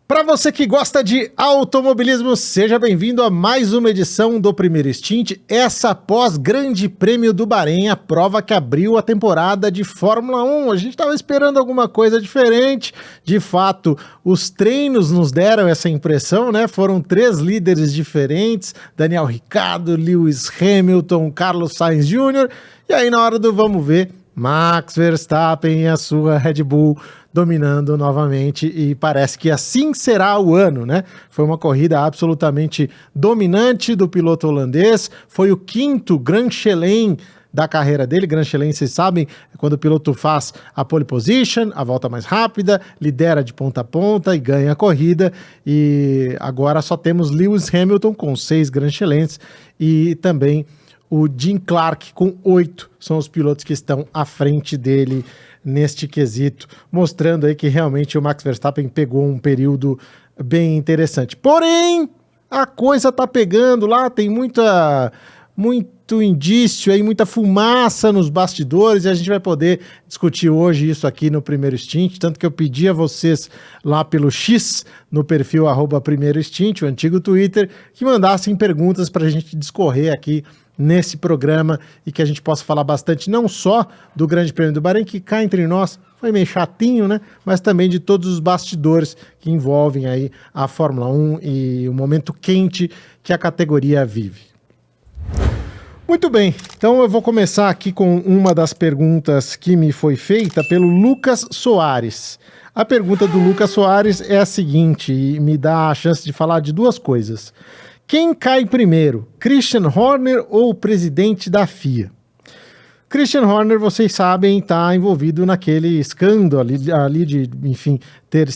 Para você que gosta de automobilismo, seja bem-vindo a mais uma edição do Primeiro Stint, essa após Grande Prêmio do Bahrein, a prova que abriu a temporada de Fórmula 1. A gente estava esperando alguma coisa diferente, de fato, os treinos nos deram essa impressão, né? Foram 3 líderes diferentes, Daniel Ricciardo, Lewis Hamilton, Carlos Sainz Jr., e aí na hora do vamos ver, Max Verstappen e a sua Red Bull dominando novamente, e parece que assim será o ano, né? Foi uma corrida absolutamente dominante do piloto holandês, foi o 5º Grand Chelem da carreira dele. Grand Chelem, vocês sabem, é quando o piloto faz a pole position, a volta mais rápida, lidera de ponta a ponta e ganha a corrida, e agora só temos Lewis Hamilton com 6 Grand Chelems e também o Jim Clark com 8, são os pilotos que estão à frente dele neste quesito, mostrando aí que realmente o Max Verstappen pegou um período bem interessante. Porém, a coisa tá pegando lá, tem muito indício aí, muita fumaça nos bastidores, e a gente vai poder discutir hoje isso aqui no Primeiro Stint, tanto que eu pedi a vocês lá pelo X, no perfil @PrimeiroStint, o antigo Twitter, que mandassem perguntas para a gente discorrer aqui nesse programa e que a gente possa falar bastante não só do Grande Prêmio do Bahrein, que cá entre nós foi meio chatinho, né? Mas também de todos os bastidores que envolvem aí a Fórmula 1 e o momento quente que a categoria vive. Muito bem, então eu vou começar aqui com uma das perguntas que me foi feita pelo Lucas Soares. A pergunta do Lucas Soares é a seguinte, e me dá a chance de falar de duas coisas. Quem cai primeiro, Christian Horner ou o presidente da FIA? Christian Horner, vocês sabem, está envolvido naquele escândalo ali de, enfim, ter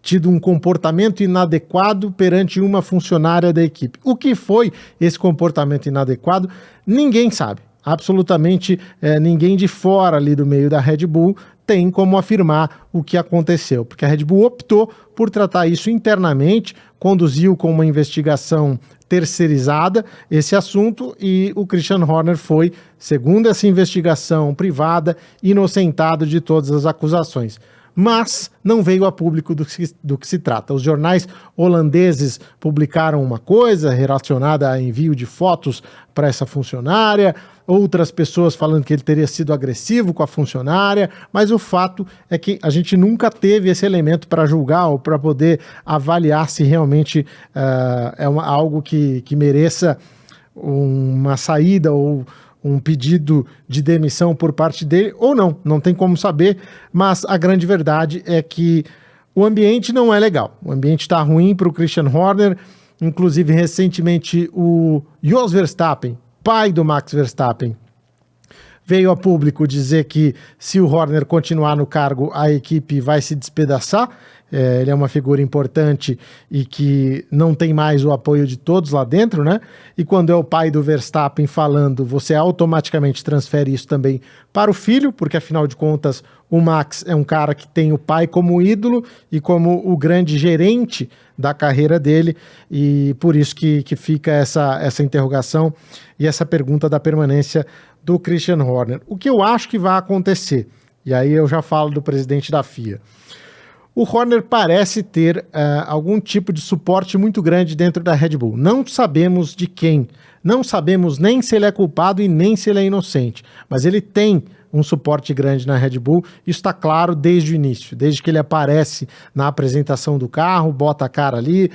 tido um comportamento inadequado perante uma funcionária da equipe. O que foi esse comportamento inadequado? Ninguém sabe. Absolutamente ninguém de fora ali do meio da Red Bull tem como afirmar o que aconteceu, porque a Red Bull optou por tratar isso internamente, conduziu com uma investigação terceirizada esse assunto, e o Christian Horner foi, segundo essa investigação privada, inocentado de todas as acusações. Mas não veio a público do que se trata. Os jornais holandeses publicaram uma coisa relacionada a envio de fotos para essa funcionária, outras pessoas falando que ele teria sido agressivo com a funcionária, mas o fato é que a gente nunca teve esse elemento para julgar ou para poder avaliar se realmente algo que mereça uma saída ou um pedido de demissão por parte dele, ou não tem como saber, mas a grande verdade é que o ambiente não é legal, o ambiente está ruim para o Christian Horner. Inclusive recentemente o Jos Verstappen, pai do Max Verstappen, veio a público dizer que se o Horner continuar no cargo, a equipe vai se despedaçar. Ele é uma figura importante e que não tem mais o apoio de todos lá dentro, né? E quando é o pai do Verstappen falando, você automaticamente transfere isso também para o filho, porque afinal de contas o Max é um cara que tem o pai como ídolo e como o grande gerente da carreira dele, e por isso que fica essa interrogação e essa pergunta da permanência do Christian Horner. O que eu acho que vai acontecer, e aí eu já falo do presidente da FIA. O Horner parece ter algum tipo de suporte muito grande dentro da Red Bull. Não sabemos de quem, não sabemos nem se ele é culpado e nem se ele é inocente, mas ele tem um suporte grande na Red Bull, isso está claro desde o início, desde que ele aparece na apresentação do carro, bota a cara ali,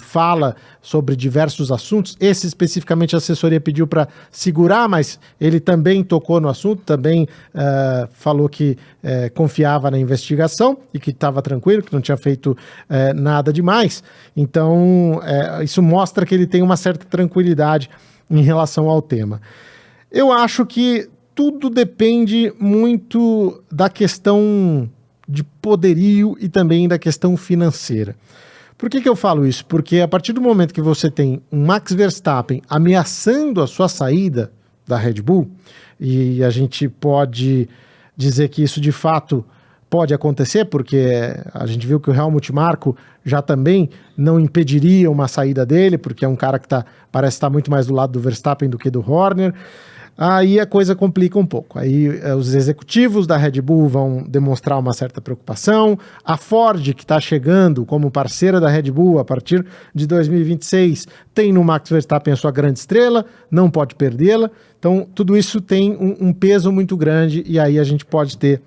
fala sobre diversos assuntos. Esse especificamente a assessoria pediu para segurar, mas ele também tocou no assunto, também falou que confiava na investigação e que estava tranquilo, que não tinha feito nada demais. Então isso mostra que ele tem uma certa tranquilidade em relação ao tema. Eu acho que tudo depende muito da questão de poderio e também da questão financeira. Por que eu falo isso? Porque a partir do momento que você tem um Max Verstappen ameaçando a sua saída da Red Bull, e a gente pode dizer que isso de fato pode acontecer, porque a gente viu que o Helmut Marko já também não impediria uma saída dele, porque é um cara que parece estar muito mais do lado do Verstappen do que do Horner. aí a coisa complica um pouco. Aí os executivos da Red Bull vão demonstrar uma certa preocupação. A Ford, que está chegando como parceira da Red Bull a partir de 2026, tem no Max Verstappen a sua grande estrela, não pode perdê-la. Então, tudo isso tem um peso muito grande e aí a gente pode ter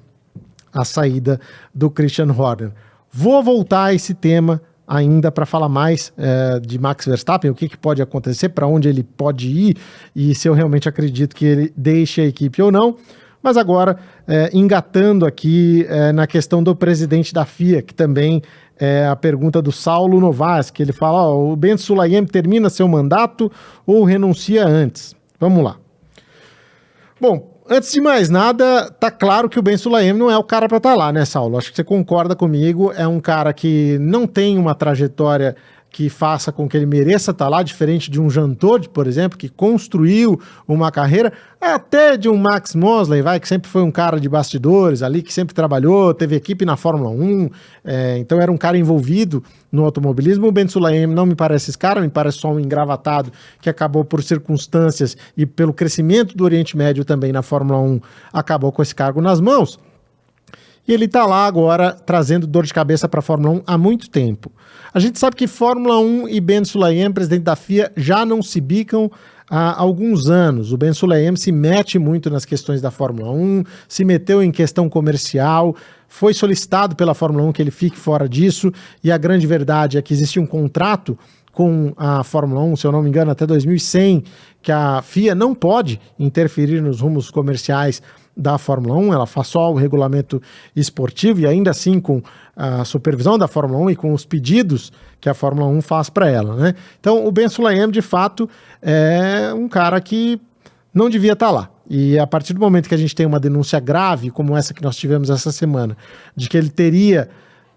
a saída do Christian Horner. Vou voltar a esse tema ainda para falar mais de Max Verstappen, o que pode acontecer, para onde ele pode ir e se eu realmente acredito que ele deixe a equipe ou não. Mas agora, engatando aqui na questão do presidente da FIA, que também é a pergunta do Saulo Novaes, que ele fala, o Ben Sulayem termina seu mandato ou renuncia antes? Vamos lá. Bom, antes de mais nada, tá claro que o Ben Sulayem não é o cara para estar lá, né, Saulo? Acho que você concorda comigo, é um cara que não tem uma trajetória que faça com que ele mereça estar lá, diferente de um Jean Todt, por exemplo, que construiu uma carreira, até de um Max Mosley, que sempre foi um cara de bastidores ali, que sempre trabalhou, teve equipe na Fórmula 1, então era um cara envolvido no automobilismo. O Ben Sulayem não me parece esse cara, me parece só um engravatado que acabou por circunstâncias e pelo crescimento do Oriente Médio também na Fórmula 1, acabou com esse cargo nas mãos. E ele está lá agora trazendo dor de cabeça para a Fórmula 1 há muito tempo. A gente sabe que Fórmula 1 e Ben Sulayem, presidente da FIA, já não se bicam há alguns anos. O Ben Sulayem se mete muito nas questões da Fórmula 1, se meteu em questão comercial, foi solicitado pela Fórmula 1 que ele fique fora disso, e a grande verdade é que existe um contrato com a Fórmula 1, se eu não me engano, até 2100, que a FIA não pode interferir nos rumos comerciais da Fórmula 1, ela faz só o regulamento esportivo e ainda assim com a supervisão da Fórmula 1 e com os pedidos que a Fórmula 1 faz para ela, né? Então o Ben Sulayem de fato é um cara que não devia estar lá. E a partir do momento que a gente tem uma denúncia grave como essa que nós tivemos essa semana, de que ele teria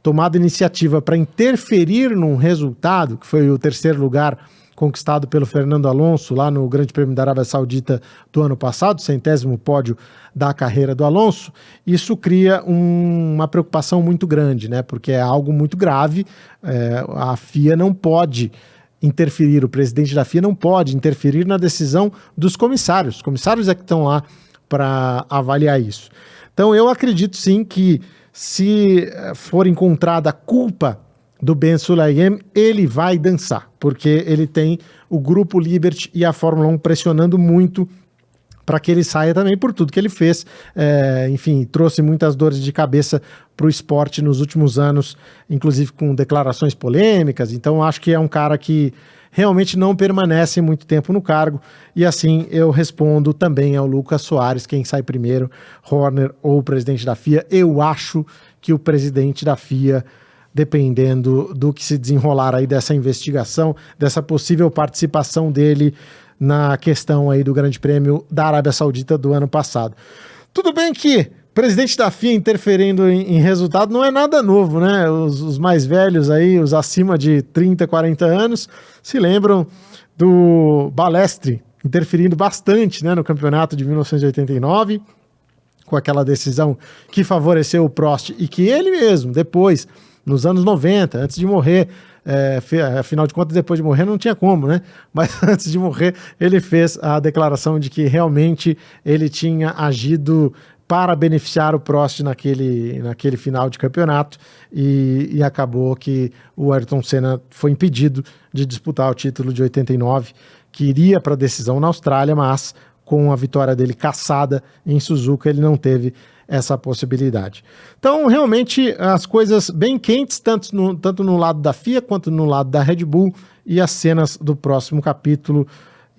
tomado iniciativa para interferir num resultado, que foi o terceiro lugar conquistado pelo Fernando Alonso lá no Grande Prêmio da Arábia Saudita do ano passado, 100º pódio da carreira do Alonso, isso cria uma preocupação muito grande, né? Porque é algo muito grave, a FIA não pode interferir, o presidente da FIA não pode interferir na decisão dos comissários. Os comissários é que estão lá para avaliar isso. Então eu acredito sim que se for encontrada a culpa do Ben Sulayem, ele vai dançar, porque ele tem o Grupo Liberty e a Fórmula 1 pressionando muito para que ele saia também por tudo que ele fez. Enfim, trouxe muitas dores de cabeça para o esporte nos últimos anos, inclusive com declarações polêmicas. Então acho que é um cara que realmente não permanece muito tempo no cargo, e assim eu respondo também ao Lucas Soares, quem sai primeiro, Horner ou o presidente da FIA. Eu acho que o presidente da FIA, dependendo do que se desenrolar aí dessa investigação, dessa possível participação dele na questão aí do Grande Prêmio da Arábia Saudita do ano passado. Tudo bem que presidente da FIA interferindo em resultado não é nada novo, né? Os mais velhos aí, os acima de 30, 40 anos, se lembram do Balestre interferindo bastante, né, no campeonato de 1989, com aquela decisão que favoreceu o Prost e que ele mesmo, depois, nos anos 90, antes de morrer, afinal de contas, depois de morrer não tinha como, né? Mas antes de morrer, ele fez a declaração de que realmente ele tinha agido para beneficiar o Prost naquele final de campeonato e acabou que o Ayrton Senna foi impedido de disputar o título de 89, que iria para a decisão na Austrália, mas com a vitória dele cassada em Suzuka, ele não teve essa possibilidade. Então, realmente, as coisas bem quentes, tanto no lado da FIA quanto no lado da Red Bull, e as cenas do próximo capítulo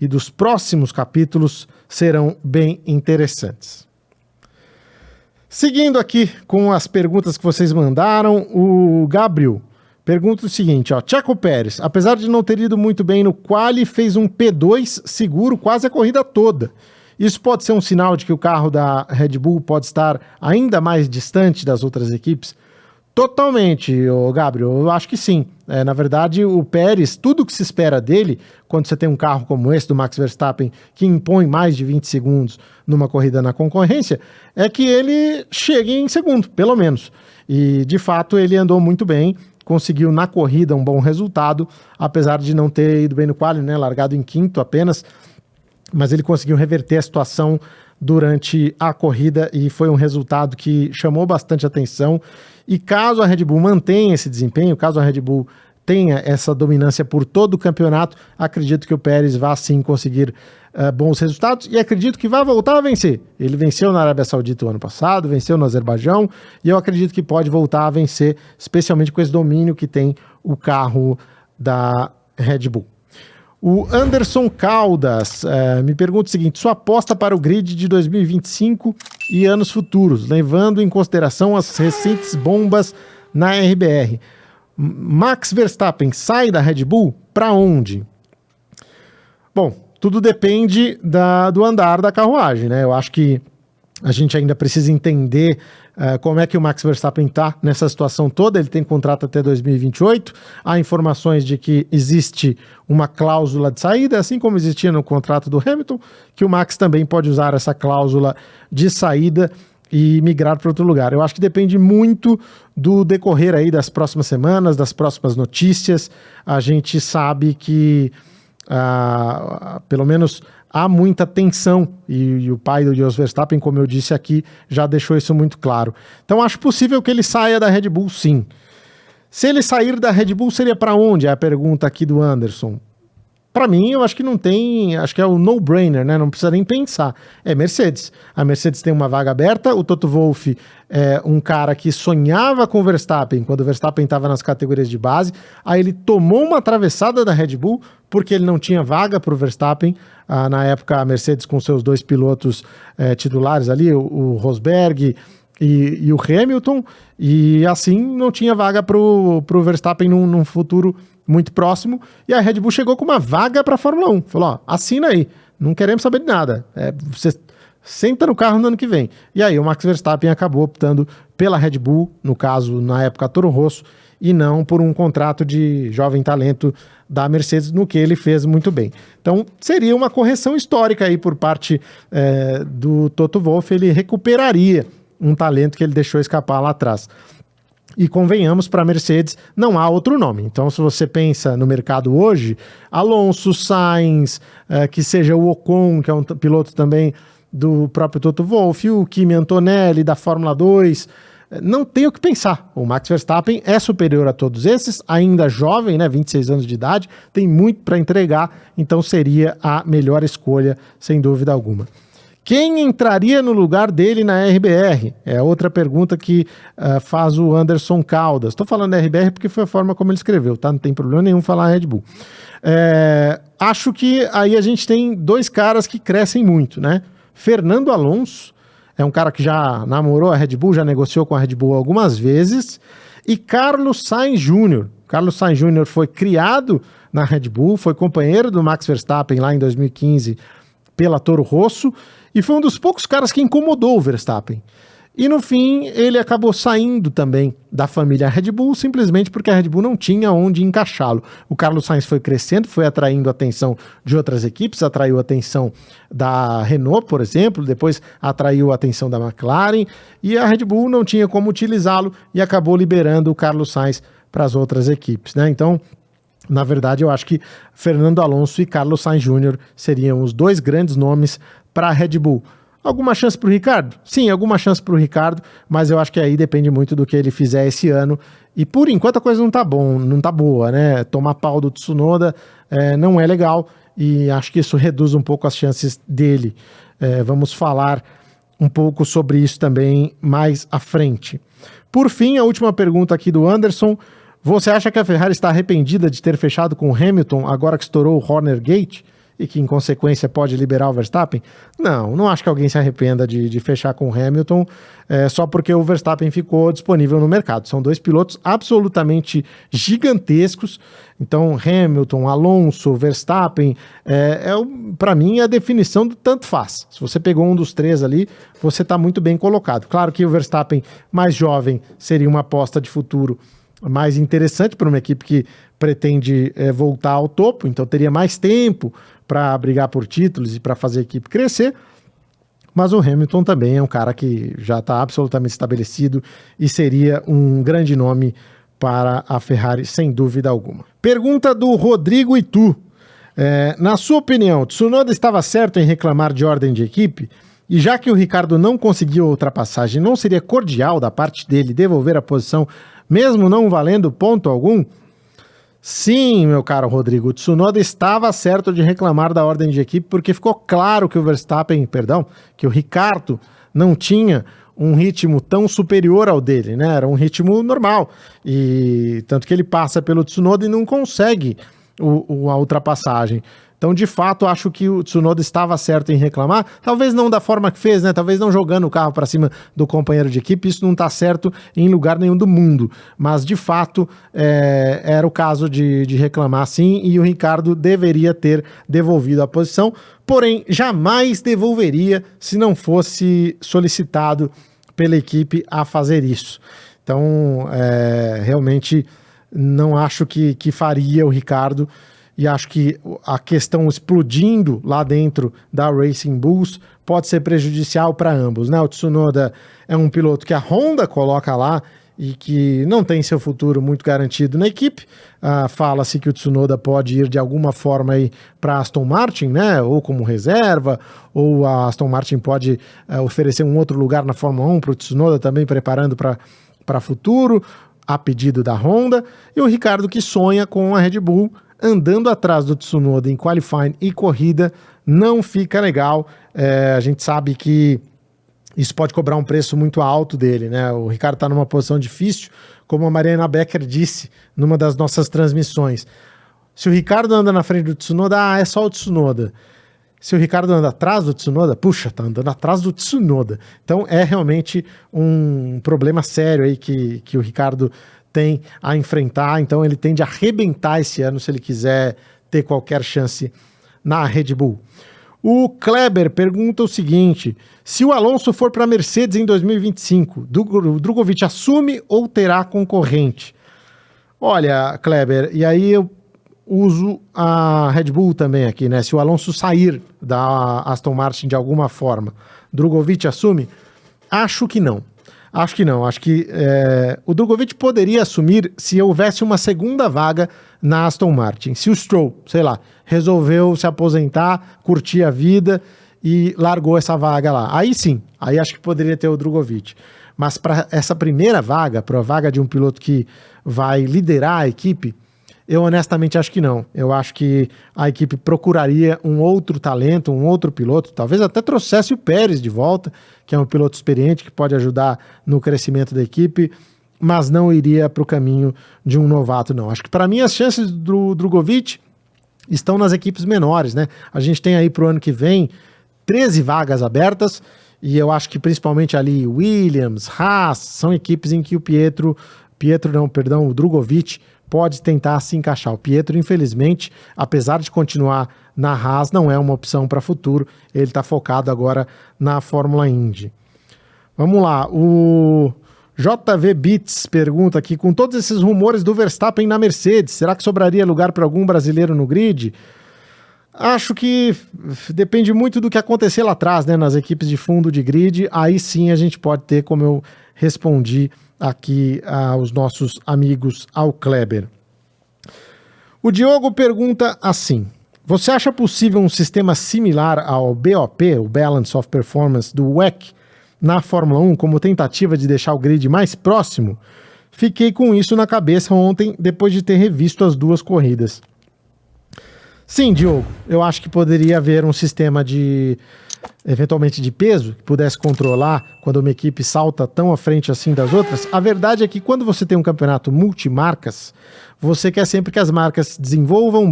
e dos próximos capítulos serão bem interessantes. Seguindo aqui com as perguntas que vocês mandaram, o Gabriel pergunta o seguinte, Checo Pérez, apesar de não ter ido muito bem no quali, fez um P2 seguro quase a corrida toda. Isso pode ser um sinal de que o carro da Red Bull pode estar ainda mais distante das outras equipes? Totalmente, Gabriel, eu acho que sim. Na verdade, o Pérez, tudo que se espera dele, quando você tem um carro como esse do Max Verstappen, que impõe mais de 20 segundos numa corrida na concorrência, é que ele chegue em segundo, pelo menos. E, de fato, ele andou muito bem, conseguiu na corrida um bom resultado, apesar de não ter ido bem no quali, né, largado em quinto apenas. mas ele conseguiu reverter a situação durante a corrida e foi um resultado que chamou bastante atenção. E caso a Red Bull mantenha esse desempenho, caso a Red Bull tenha essa dominância por todo o campeonato, acredito que o Pérez vá sim conseguir bons resultados e acredito que vai voltar a vencer. Ele venceu na Arábia Saudita o ano passado, venceu no Azerbaijão e eu acredito que pode voltar a vencer, especialmente com esse domínio que tem o carro da Red Bull. O Anderson Caldas me pergunta o seguinte: sua aposta para o grid de 2025 e anos futuros, levando em consideração as recentes bombas na RBR. Max Verstappen sai da Red Bull para onde? Bom, tudo depende do andar da carruagem, né? Eu acho que a gente ainda precisa entender como é que o Max Verstappen está nessa situação toda. Ele tem contrato até 2028. Há informações de que existe uma cláusula de saída, assim como existia no contrato do Hamilton, que o Max também pode usar essa cláusula de saída e migrar para outro lugar. Eu acho que depende muito do decorrer aí das próximas semanas, das próximas notícias. A gente sabe que pelo menos há muita tensão e o pai do Jos Verstappen, como eu disse aqui, já deixou isso muito claro. Então acho possível que ele saia da Red Bull, sim. Se ele sair da Red Bull, seria para onde? É a pergunta aqui do Anderson. Para mim, eu acho que não tem, acho que é o no-brainer, né? Não precisa nem pensar. É Mercedes. A Mercedes tem uma vaga aberta, o Toto Wolff é um cara que sonhava com o Verstappen quando o Verstappen estava nas categorias de base, aí ele tomou uma atravessada da Red Bull porque ele não tinha vaga para o Verstappen. Na época, a Mercedes com seus dois pilotos titulares ali, o Rosberg e o Hamilton, e assim não tinha vaga para o Verstappen num futuro muito próximo, e a Red Bull chegou com uma vaga para a Fórmula 1. Falou, ó, assina aí, não queremos saber de nada, você senta no carro no ano que vem. E aí o Max Verstappen acabou optando pela Red Bull, no caso, na época, Toro Rosso, e não por um contrato de jovem talento da Mercedes, no que ele fez muito bem. Então, seria uma correção histórica aí por parte do Toto Wolff. Ele recuperaria um talento que ele deixou escapar lá atrás. E convenhamos, para a Mercedes não há outro nome. Então, se você pensa no mercado hoje, Alonso, Sainz, que seja o Ocon, que é um piloto também do próprio Toto Wolff, o Kimi Antonelli da Fórmula 2, não tem o que pensar. O Max Verstappen é superior a todos esses, ainda jovem, né, 26 anos de idade, tem muito para entregar, então seria a melhor escolha, sem dúvida alguma. Quem entraria no lugar dele na RBR? É outra pergunta que faz o Anderson Caldas. Estou falando da RBR porque foi a forma como ele escreveu, tá? Não tem problema nenhum falar Red Bull. Acho que aí a gente tem dois caras que crescem muito, né? Fernando Alonso é um cara que já namorou a Red Bull, já negociou com a Red Bull algumas vezes. E Carlos Sainz Jr. Carlos Sainz Jr. foi criado na Red Bull, foi companheiro do Max Verstappen lá em 2015 pela Toro Rosso, e foi um dos poucos caras que incomodou o Verstappen. E no fim, ele acabou saindo também da família Red Bull, simplesmente porque a Red Bull não tinha onde encaixá-lo. O Carlos Sainz foi crescendo, foi atraindo a atenção de outras equipes, atraiu a atenção da Renault, por exemplo, depois atraiu a atenção da McLaren, e a Red Bull não tinha como utilizá-lo e acabou liberando o Carlos Sainz para as outras equipes, né? Então, na verdade, eu acho que Fernando Alonso e Carlos Sainz Jr. seriam os dois grandes nomes para a Red Bull. Alguma chance para o Ricardo? Sim, alguma chance para o Ricardo, mas eu acho que aí depende muito do que ele fizer esse ano. E por enquanto a coisa não tá boa, né? Tomar pau do Tsunoda não é legal e acho que isso reduz um pouco as chances dele. Vamos falar um pouco sobre isso também mais à frente. Por fim, a última pergunta aqui do Anderson. Você acha que a Ferrari está arrependida de ter fechado com o Hamilton agora que estourou o Horner Gate e que, em consequência, pode liberar o Verstappen? Não acho que alguém se arrependa de fechar com o Hamilton só porque o Verstappen ficou disponível no mercado. São dois pilotos absolutamente gigantescos. Então, Hamilton, Alonso, Verstappen, para mim, é a definição do tanto faz. Se você pegou um dos três ali, você está muito bem colocado. Claro que o Verstappen mais jovem seria uma aposta de futuro mais interessante para uma equipe que pretende voltar ao topo, então teria mais tempo para brigar por títulos e para fazer a equipe crescer, mas o Hamilton também é um cara que já está absolutamente estabelecido e seria um grande nome para a Ferrari, sem dúvida alguma. Pergunta do Rodrigo Itu. Na sua opinião, Tsunoda estava certo em reclamar de ordem de equipe? E já que o Ricardo não conseguiu a ultrapassagem, não seria cordial da parte dele devolver a posição, mesmo não valendo ponto algum? Sim, meu caro Rodrigo, o Tsunoda estava certo de reclamar da ordem de equipe, porque ficou claro que que o Ricardo não tinha um ritmo tão superior ao dele, né? Era um ritmo normal. E tanto que ele passa pelo Tsunoda e não consegue a ultrapassagem. Então, de fato, acho que o Tsunoda estava certo em reclamar, talvez não da forma que fez, né? Talvez não jogando o carro para cima do companheiro de equipe, isso não está certo em lugar nenhum do mundo, mas de fato era o caso de reclamar sim, e o Ricardo deveria ter devolvido a posição, porém jamais devolveria se não fosse solicitado pela equipe a fazer isso. Então, realmente não acho que faria o Ricardo. E acho que a questão explodindo lá dentro da Racing Bulls pode ser prejudicial para ambos, né? O Tsunoda é um piloto que a Honda coloca lá e que não tem seu futuro muito garantido na equipe. Fala-se que o Tsunoda pode ir de alguma forma para a Aston Martin, né? Ou como reserva, ou a Aston Martin pode oferecer um outro lugar na Fórmula 1 para o Tsunoda também preparando para futuro, a pedido da Honda. E o Ricardo que sonha com a Red Bull, andando atrás do Tsunoda em qualifying e corrida, não fica legal. A gente sabe que isso pode cobrar um preço muito alto dele, né? O Ricardo está numa posição difícil, como a Mariana Becker disse numa das nossas transmissões. Se o Ricardo anda na frente do Tsunoda, é só o Tsunoda. Se o Ricardo anda atrás do Tsunoda, puxa, tá andando atrás do Tsunoda. Então é realmente um problema sério aí que o Ricardo tem a enfrentar, então ele tende a arrebentar esse ano se ele quiser ter qualquer chance na Red Bull. O Kleber pergunta o seguinte: se o Alonso for para a Mercedes em 2025, o Drugovich assume ou terá concorrente? Olha, Kleber, e aí eu uso a Red Bull também aqui, né? Se o Alonso sair da Aston Martin de alguma forma, Drugovich assume? Acho que não. Acho que o Drugovich poderia assumir se houvesse uma segunda vaga na Aston Martin. Se o Stroll, sei lá, resolveu se aposentar, curtir a vida e largou essa vaga lá. Aí sim, aí acho que poderia ter o Drugovich. Mas para essa primeira vaga, para a vaga de um piloto que vai liderar a equipe, eu honestamente acho que não. Eu acho que a equipe procuraria um outro talento, um outro piloto, talvez até trouxesse o Pérez de volta, que é um piloto experiente que pode ajudar no crescimento da equipe, mas não iria para o caminho de um novato, não. Acho que para mim as chances do Drugovich estão nas equipes menores, né? A gente tem aí para o ano que vem 13 vagas abertas, e eu acho que principalmente ali Williams, Haas, são equipes em que o o Drugovich pode tentar se encaixar. O Pietro, infelizmente, apesar de continuar na Haas, não é uma opção para futuro. Ele está focado agora na Fórmula Indy. Vamos lá, o JV Beats pergunta aqui: com todos esses rumores do Verstappen na Mercedes, será que sobraria lugar para algum brasileiro no grid? Acho que depende muito do que acontecer lá atrás, né, nas equipes de fundo de grid. Aí sim a gente pode ter, como eu respondi aqui aos nossos amigos, ao Kleber. O Diogo pergunta assim: você acha possível um sistema similar ao BOP, o Balance of Performance, do WEC, na Fórmula 1, como tentativa de deixar o grid mais próximo? Fiquei com isso na cabeça ontem, depois de ter revisto as duas corridas. Sim, Diogo, eu acho que poderia haver um sistema eventualmente de peso, que pudesse controlar quando uma equipe salta tão à frente assim das outras. A verdade é que quando você tem um campeonato multimarcas, você quer sempre que as marcas desenvolvam,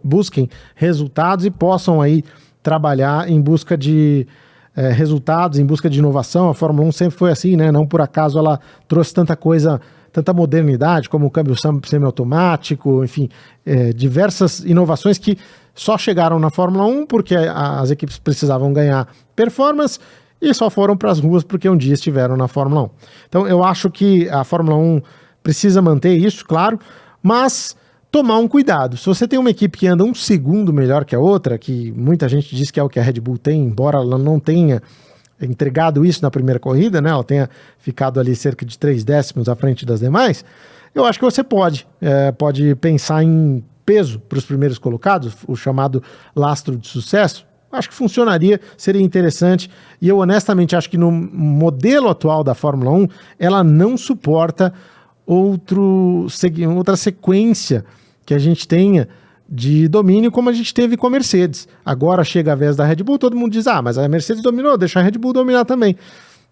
busquem resultados e possam aí trabalhar em busca de resultados, em busca de inovação. A Fórmula 1 sempre foi assim, né? Não por acaso ela trouxe tanta coisa, tanta modernidade, como o câmbio semiautomático, enfim, diversas inovações que só chegaram na Fórmula 1 porque as equipes precisavam ganhar performance e só foram para as ruas porque um dia estiveram na Fórmula 1. Então eu acho que a Fórmula 1 precisa manter isso, claro, mas tomar um cuidado. Se você tem uma equipe que anda um segundo melhor que a outra, que muita gente diz que é o que a Red Bull tem, embora ela não tenha entregado isso na primeira corrida, né? Ela tenha ficado ali cerca de 3 décimos à frente das demais, eu acho que você pode pensar em peso para os primeiros colocados, o chamado lastro de sucesso, acho que funcionaria, seria interessante, e eu honestamente acho que no modelo atual da Fórmula 1, ela não suporta outra sequência que a gente tenha de domínio como a gente teve com a Mercedes. Agora chega a vez da Red Bull, todo mundo diz, mas a Mercedes dominou, deixa a Red Bull dominar também.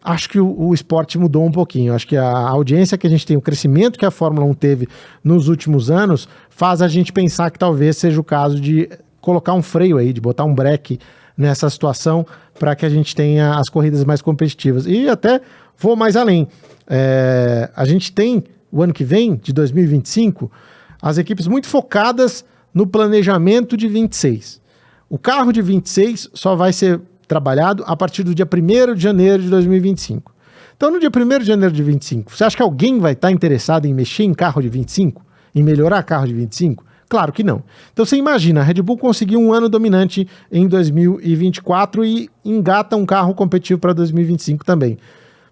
Acho que o esporte mudou um pouquinho, acho que a audiência que a gente tem, o crescimento que a Fórmula 1 teve nos últimos anos, faz a gente pensar que talvez seja o caso de colocar um freio aí, de botar um breque nessa situação para que a gente tenha as corridas mais competitivas. E até vou mais além. A gente tem, o ano que vem, de 2025, as equipes muito focadas no planejamento de 26. O carro de 26 só vai ser trabalhado a partir do dia 1º de janeiro de 2025. Então, no dia 1º de janeiro de 2025, você acha que alguém vai estar interessado em mexer em carro de 25? Em melhorar carro de 25? Claro que não. Então você imagina, a Red Bull conseguiu um ano dominante em 2024 e engata um carro competitivo para 2025 também.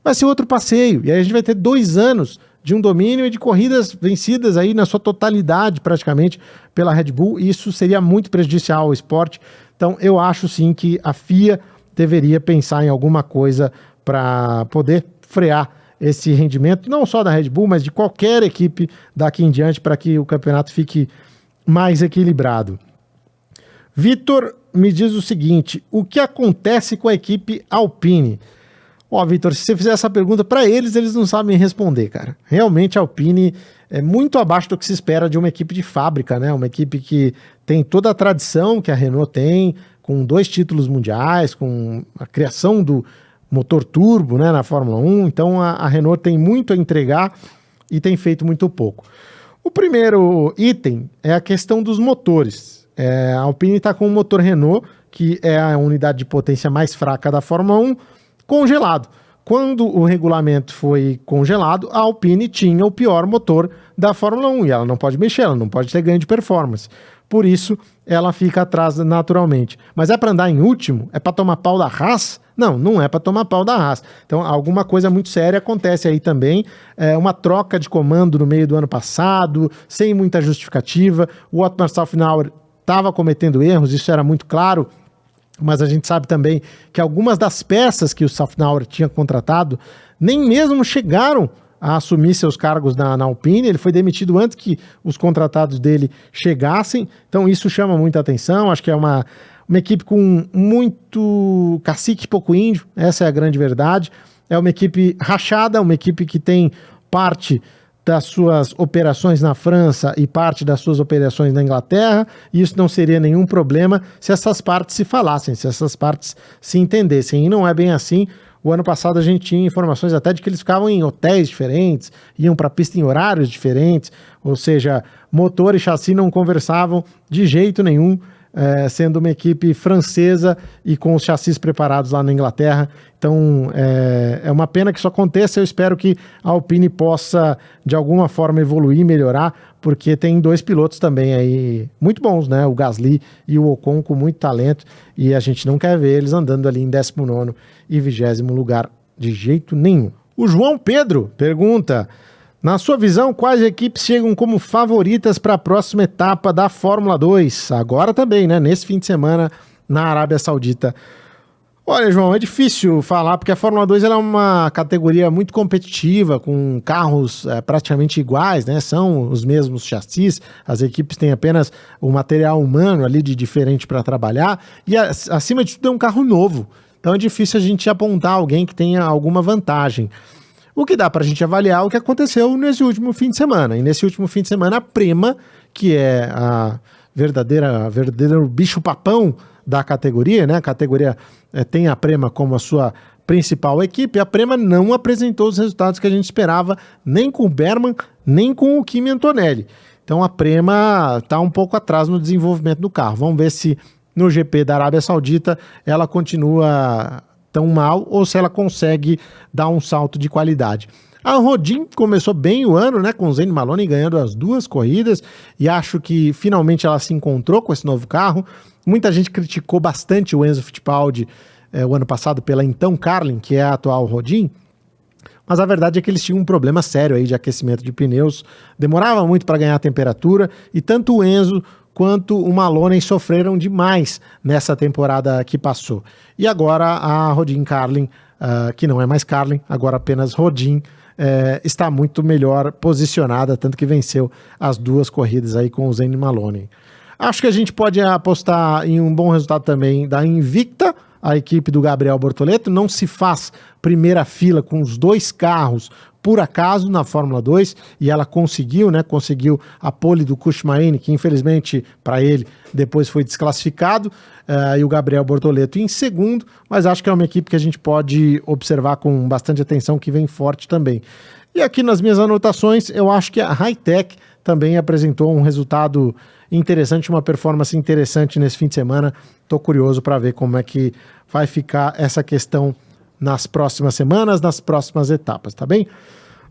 Vai ser outro passeio, e aí a gente vai ter 2 anos de um domínio e de corridas vencidas aí na sua totalidade praticamente pela Red Bull, e isso seria muito prejudicial ao esporte. Então eu acho sim que a FIA deveria pensar em alguma coisa para poder frear esse rendimento, não só da Red Bull, mas de qualquer equipe daqui em diante, para que o campeonato fique mais equilibrado. Vitor me diz o seguinte: o que acontece com a equipe Alpine? Vitor, se você fizer essa pergunta para eles não sabem responder, cara. Realmente a Alpine é muito abaixo do que se espera de uma equipe de fábrica, né? Uma equipe que tem toda a tradição que a Renault tem, com 2 títulos mundiais, com a criação do motor turbo, né, na Fórmula 1. Então a Renault tem muito a entregar e tem feito muito pouco. O primeiro item é a questão dos motores. A Alpine está com o motor Renault, que é a unidade de potência mais fraca da Fórmula 1, congelado. Quando o regulamento foi congelado, a Alpine tinha o pior motor da Fórmula 1 e ela não pode mexer, ela não pode ter ganho de performance. Por isso, ela fica atrás naturalmente. Mas é para andar em último? É para tomar pau da Haas? Não, não é para tomar pau da Haas. Então, alguma coisa muito séria acontece aí também. Uma troca de comando no meio do ano passado, sem muita justificativa. O Otmar Szafnauer estava cometendo erros, isso era muito claro, mas a gente sabe também que algumas das peças que o Szafnauer tinha contratado nem mesmo chegaram a assumir seus cargos na Alpine. Ele foi demitido antes que os contratados dele chegassem, então isso chama muita atenção. Acho que é uma equipe com muito cacique e pouco índio, essa é a grande verdade. É uma equipe rachada, uma equipe que tem parte das suas operações na França e parte das suas operações na Inglaterra, e isso não seria nenhum problema se essas partes se falassem, se essas partes se entendessem, e não é bem assim. O ano passado a gente tinha informações até de que eles ficavam em hotéis diferentes, iam para a pista em horários diferentes, ou seja, motor e chassi não conversavam de jeito nenhum, sendo uma equipe francesa e com os chassis preparados lá na Inglaterra. Então é uma pena que isso aconteça. Eu espero que a Alpine possa de alguma forma evoluir, melhorar, porque tem 2 pilotos também aí muito bons, né? O Gasly e o Ocon, com muito talento, e a gente não quer ver eles andando ali em 19º e 20º lugar de jeito nenhum. O João Pedro pergunta: na sua visão, quais equipes chegam como favoritas para a próxima etapa da Fórmula 2? Agora também, né? Nesse fim de semana na Arábia Saudita. Olha, João, é difícil falar, porque a Fórmula 2 ela é uma categoria muito competitiva, com carros praticamente iguais, né? São os mesmos chassis, as equipes têm apenas o material humano ali de diferente para trabalhar, e acima de tudo é um carro novo. Então é difícil a gente apontar alguém que tenha alguma vantagem. O que dá para a gente avaliar o que aconteceu nesse último fim de semana. E nesse último fim de semana, a Prema, que é a verdadeiro bicho-papão da categoria, né? A categoria tem a Prema como a sua principal equipe. A Prema não apresentou os resultados que a gente esperava, nem com o Berman, nem com o Kimi Antonelli. Então a Prema está um pouco atrás no desenvolvimento do carro. Vamos ver se no GP da Arábia Saudita ela continua tão mal ou se ela consegue dar um salto de qualidade. A Rodin começou bem o ano, né, com o Zane Maloney ganhando as 2 corridas, e acho que finalmente ela se encontrou com esse novo carro. Muita gente criticou bastante o Enzo Fittipaldi o ano passado pela então Carlin, que é a atual Rodin. Mas a verdade é que eles tinham um problema sério aí de aquecimento de pneus, demorava muito para ganhar temperatura, e tanto o Enzo quanto o Maloney sofreram demais nessa temporada que passou. E agora a Rodin Carlin, que não é mais Carlin, agora apenas Rodin, está muito melhor posicionada, tanto que venceu as 2 corridas aí com o Zane Maloney. Acho que a gente pode apostar em um bom resultado também da Invicta, a equipe do Gabriel Bortoleto. Não se faz primeira fila com os 2 carros por acaso na Fórmula 2, e ela conseguiu, né? Conseguiu a pole do Kushmaini, que infelizmente para ele depois foi desclassificado, e o Gabriel Bortoleto em segundo, mas acho que é uma equipe que a gente pode observar com bastante atenção, que vem forte também. E aqui nas minhas anotações, eu acho que a Hi-Tech também apresentou um resultado interessante, uma performance interessante nesse fim de semana. Estou curioso para ver como é que vai ficar essa questão nas próximas semanas, nas próximas etapas, tá bem?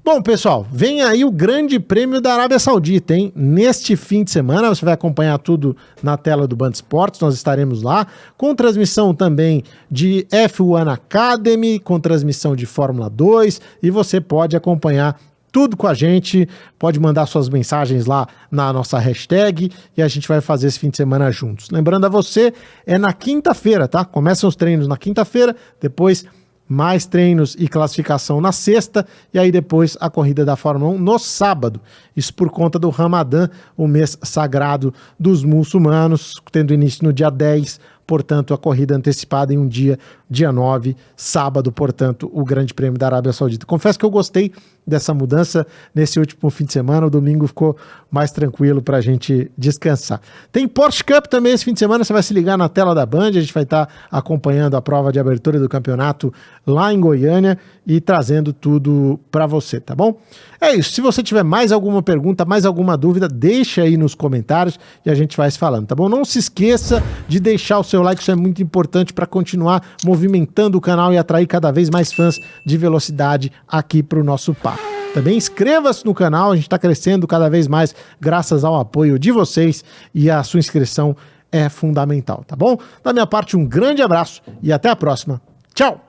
Bom, pessoal, vem aí o Grande Prêmio da Arábia Saudita, hein? Neste fim de semana, você vai acompanhar tudo na tela do Band Esportes, nós estaremos lá, com transmissão também de F1 Academy, com transmissão de Fórmula 2, e você pode acompanhar tudo com a gente, pode mandar suas mensagens lá na nossa hashtag, e a gente vai fazer esse fim de semana juntos. Lembrando a você, é na quinta-feira, tá? Começam os treinos na quinta-feira, depois mais treinos e classificação na sexta, e aí depois a corrida da Fórmula 1 no sábado. Isso por conta do Ramadã, o mês sagrado dos muçulmanos, tendo início no dia 10, portanto a corrida antecipada em um dia 9, sábado, portanto, o Grande Prêmio da Arábia Saudita. Confesso que eu gostei dessa mudança nesse último fim de semana, o domingo ficou mais tranquilo para a gente descansar. Tem Porsche Cup também esse fim de semana, você vai se ligar na tela da Band, a gente vai estar acompanhando a prova de abertura do campeonato lá em Goiânia e trazendo tudo para você, tá bom? É isso, se você tiver mais alguma pergunta, mais alguma dúvida, deixa aí nos comentários e a gente vai se falando, tá bom? Não se esqueça de deixar o seu like, isso é muito importante para continuar movimentando o canal e atrair cada vez mais fãs de velocidade aqui para o nosso papo. Também inscreva-se no canal, a gente está crescendo cada vez mais graças ao apoio de vocês e a sua inscrição é fundamental, tá bom? Da minha parte, um grande abraço e até a próxima. Tchau!